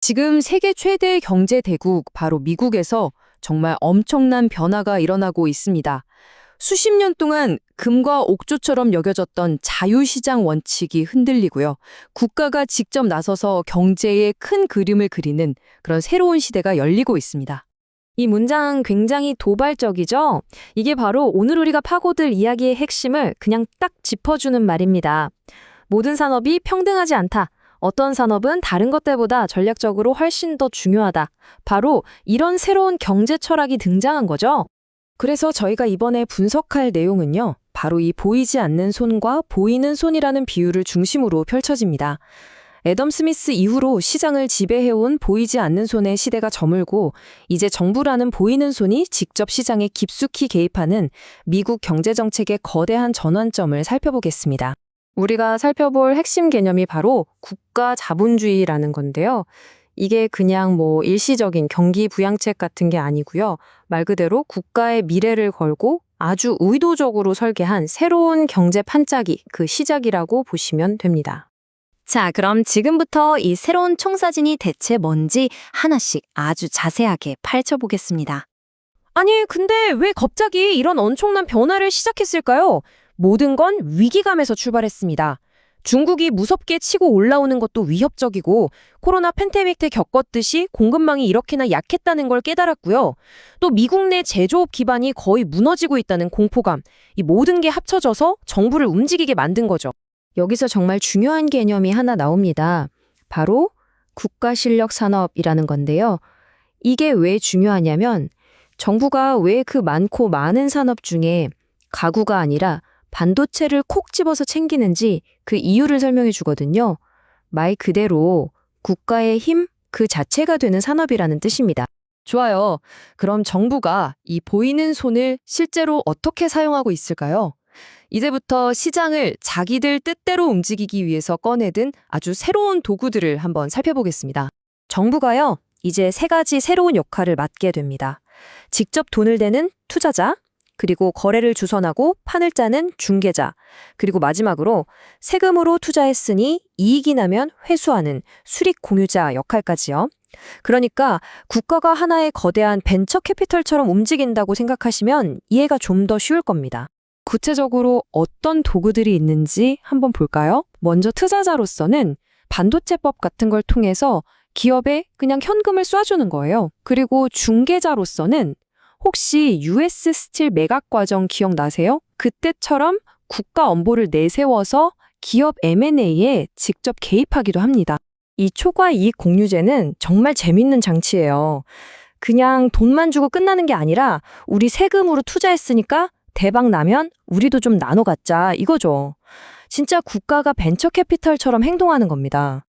지금 세계 최대 경제 대국 바로 미국에서 정말 엄청난 변화가 일어나고 있습니다. 수십 년 동안 금과 옥조처럼 여겨졌던 자유시장 원칙이 흔들리고요. 국가가 직접 나서서 경제의 큰 그림을 그리는 그런 새로운 시대가 열리고 있습니다. 이 문장 굉장히 도발적이죠? 이게 바로 오늘 우리가 파고들 이야기의 핵심을 그냥 딱 짚어주는 말입니다. 모든 산업이 평등하지 않다. 어떤 산업은 다른 것들보다 전략적으로 훨씬 더 중요하다. 바로 이런 새로운 경제 철학이 등장한 거죠. 그래서 저희가 이번에 분석할 내용은요. 바로 이 보이지 않는 손과 보이는 손이라는 비유를 중심으로 펼쳐집니다. 애덤 스미스 이후로 시장을 지배해온 보이지 않는 손의 시대가 저물고 이제 정부라는 보이는 손이 직접 시장에 깊숙이 개입하는 미국 경제정책의 거대한 전환점을 살펴보겠습니다. 우리가 살펴볼 핵심 개념이 바로 국가 자본주의라는 건데요. 이게 그냥 일시적인 경기 부양책 같은 게 아니고요. 말 그대로 국가의 미래를 걸고 아주 의도적으로 설계한 새로운 경제 판짜기, 그 시작이라고 보시면 됩니다. 자, 그럼 지금부터 이 새로운 총사진이 대체 뭔지 하나씩 아주 자세하게 파헤쳐보겠습니다. 아니, 근데 왜 갑자기 이런 엄청난 변화를 시작했을까요? 모든 건 위기감에서 출발했습니다. 중국이 무섭게 치고 올라오는 것도 위협적이고 코로나 팬데믹 때 겪었듯이 공급망이 이렇게나 약했다는 걸 깨달았고요. 또 미국 내 제조업 기반이 거의 무너지고 있다는 공포감, 이 모든 게 합쳐져서 정부를 움직이게 만든 거죠. 여기서 정말 중요한 개념이 하나 나옵니다. 바로 국가실력산업이라는 건데요. 이게 왜 중요하냐면 정부가 왜 그 많고 많은 산업 중에 가구가 아니라 반도체를 콕 집어서 챙기는지 그 이유를 설명해 주거든요. 말 그대로 국가의 힘 그 자체가 되는 산업이라는 뜻입니다. 좋아요. 그럼 정부가 이 보이는 손을 실제로 어떻게 사용하고 있을까요? 이제부터 시장을 자기들 뜻대로 움직이기 위해서 꺼내든 아주 새로운 도구들을 한번 살펴보겠습니다. 정부가요, 이제 세 가지 새로운 역할을 맡게 됩니다. 직접 돈을 대는 투자자, 그리고 거래를 주선하고 판을 짜는 중개자, 그리고 마지막으로 세금으로 투자했으니 이익이 나면 회수하는 수익 공유자 역할까지요. 그러니까 국가가 하나의 거대한 벤처 캐피털처럼 움직인다고 생각하시면 이해가 좀 더 쉬울 겁니다. 구체적으로 어떤 도구들이 있는지 한번 볼까요? 먼저 투자자로서는 반도체법 같은 걸 통해서 기업에 그냥 현금을 쏴주는 거예요. 그리고 중개자로서는 혹시 US 스틸 매각 과정 기억나세요? 그때처럼 국가 엄보를 내세워서 기업 M&A에 직접 개입하기도 합니다. 이 초과 이익 공유제는 정말 재밌는 장치예요. 그냥 돈만 주고 끝나는 게 아니라 우리 세금으로 투자했으니까 대박 나면 우리도 좀 나눠 갖자 이거죠. 진짜 국가가 벤처 캐피털처럼 행동하는 겁니다.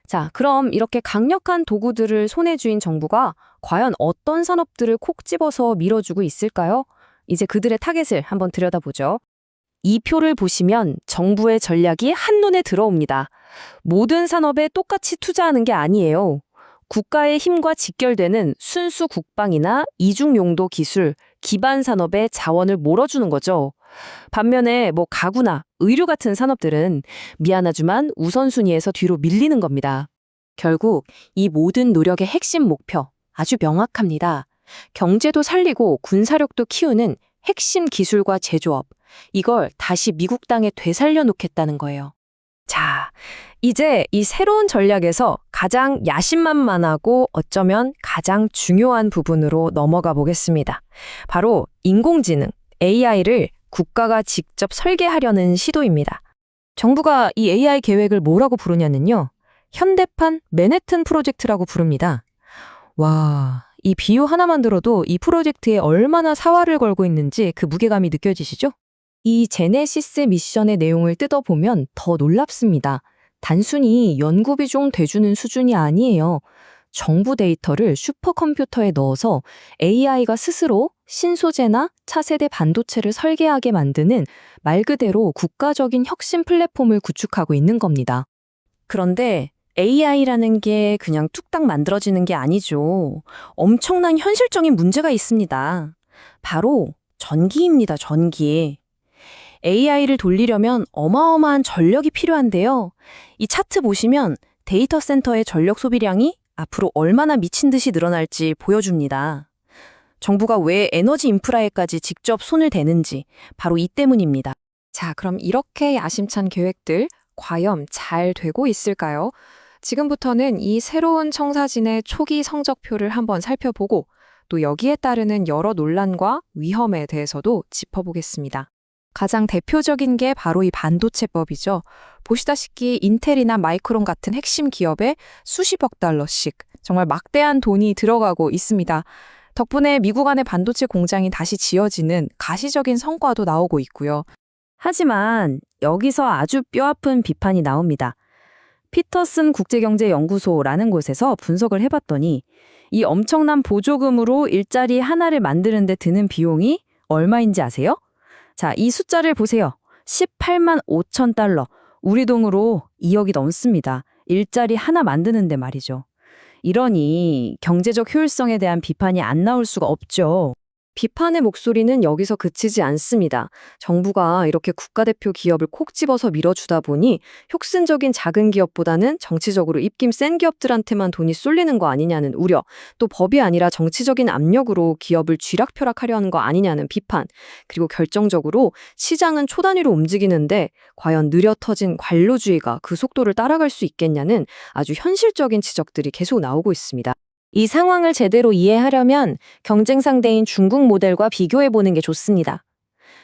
자, 그럼 이렇게 강력한 도구들을 손에 쥔 정부가 과연 어떤 산업들을 콕 집어서 밀어주고 있을까요? 이제 그들의 타겟을 한번 들여다보죠. 이 표를 보시면 정부의 전략이 한눈에 들어옵니다. 모든 산업에 똑같이 투자하는 게 아니에요. 국가의 힘과 직결되는 순수 국방이나 이중용도 기술, 기반 산업의 자원을 몰아주는 거죠. 반면에 가구나 의류 같은 산업들은 미안하지만 우선순위에서 뒤로 밀리는 겁니다. 결국 이 모든 노력의 핵심 목표 아주 명확합니다. 경제도 살리고 군사력도 키우는 핵심 기술과 제조업, 이걸 다시 미국 땅에 되살려 놓겠다는 거예요. 자, 이제 이 새로운 전략에서 가장 야심만만하고 어쩌면 가장 중요한 부분으로 넘어가 보겠습니다. 바로 인공지능, AI를 국가가 직접 설계하려는 시도입니다. 정부가 이 AI 계획을 뭐라고 부르냐면요. 현대판 맨해튼 프로젝트라고 부릅니다. 와, 이 비유 하나만 들어도 이 프로젝트에 얼마나 사활을 걸고 있는지 그 무게감이 느껴지시죠? 이 제네시스 미션의 내용을 뜯어보면 더 놀랍습니다. 단순히 연구 비중 대주는 수준이 아니에요. 정부 데이터를 슈퍼컴퓨터에 넣어서 AI가 스스로 신소재나 차세대 반도체를 설계하게 만드는 말 그대로 국가적인 혁신 플랫폼을 구축하고 있는 겁니다. 그런데 AI라는 게 그냥 뚝딱 만들어지는 게 아니죠. 엄청난 현실적인 문제가 있습니다. 바로 전기입니다, 전기. AI를 돌리려면 어마어마한 전력이 필요한데요. 이 차트 보시면 데이터 센터의 전력 소비량이 앞으로 얼마나 미친 듯이 늘어날지 보여줍니다. 정부가 왜 에너지 인프라에까지 직접 손을 대는지 바로 이 때문입니다. 자, 그럼 이렇게 야심찬 계획들 과연 잘 되고 있을까요? 지금부터는 이 새로운 청사진의 초기 성적표를 한번 살펴보고 또 여기에 따르는 여러 논란과 위험에 대해서도 짚어보겠습니다. 가장 대표적인 게 바로 이 반도체법이죠. 보시다시피 인텔이나 마이크론 같은 핵심 기업에 수십억 달러씩 정말 막대한 돈이 들어가고 있습니다. 덕분에 미국 안에 반도체 공장이 다시 지어지는 가시적인 성과도 나오고 있고요. 하지만 여기서 아주 뼈아픈 비판이 나옵니다. 피터슨 국제경제연구소라는 곳에서 분석을 해봤더니 이 엄청난 보조금으로 일자리 하나를 만드는 데 드는 비용이 얼마인지 아세요? 자, 이 숫자를 보세요. 18만 5천 달러. 우리 돈으로 2억이 넘습니다. 일자리 하나 만드는데 말이죠. 이러니 경제적 효율성에 대한 비판이 안 나올 수가 없죠. 비판의 목소리는 여기서 그치지 않습니다. 정부가 이렇게 국가대표 기업을 콕 집어서 밀어주다 보니 혁신적인 작은 기업보다는 정치적으로 입김 센 기업들한테만 돈이 쏠리는 거 아니냐는 우려, 또 법이 아니라 정치적인 압력으로 기업을 쥐락펴락하려 하는 거 아니냐는 비판, 그리고 결정적으로 시장은 초단위로 움직이는데 과연 느려 터진 관료주의가 그 속도를 따라갈 수 있겠냐는 아주 현실적인 지적들이 계속 나오고 있습니다. 이 상황을 제대로 이해하려면 경쟁 상대인 중국 모델과 비교해보는 게 좋습니다.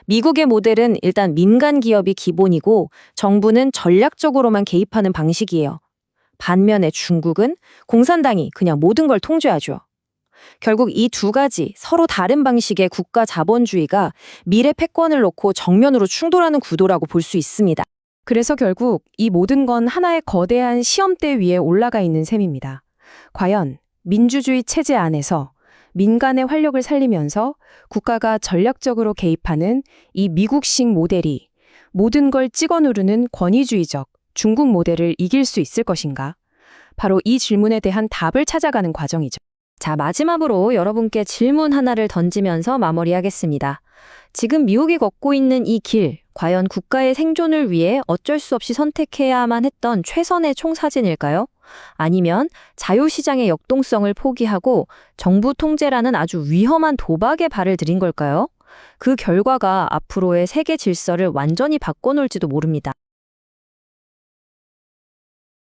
미국의 모델은 일단 민간 기업이 기본이고 정부는 전략적으로만 개입하는 방식이에요. 반면에 중국은 공산당이 그냥 모든 걸 통제하죠. 결국 이 두 가지 서로 다른 방식의 국가 자본주의가 미래 패권을 놓고 정면으로 충돌하는 구도라고 볼 수 있습니다. 그래서 결국 이 모든 건 하나의 거대한 시험대 위에 올라가 있는 셈입니다. 과연 민주주의 체제 안에서 민간의 활력을 살리면서 국가가 전략적으로 개입하는 이 미국식 모델이 모든 걸 찍어 누르는 권위주의적 중국 모델을 이길 수 있을 것인가? 바로 이 질문에 대한 답을 찾아가는 과정이죠. 자, 마지막으로 여러분께 질문 하나를 던지면서 마무리하겠습니다. 지금 미국이 걷고 있는 이 길, 과연 국가의 생존을 위해 어쩔 수 없이 선택해야만 했던 최선의 총사진일까요? 아니면 자유시장의 역동성을 포기하고 정부 통제라는 아주 위험한 도박에 발을 들인 걸까요? 그 결과가 앞으로의 세계 질서를 완전히 바꿔놓을지도 모릅니다.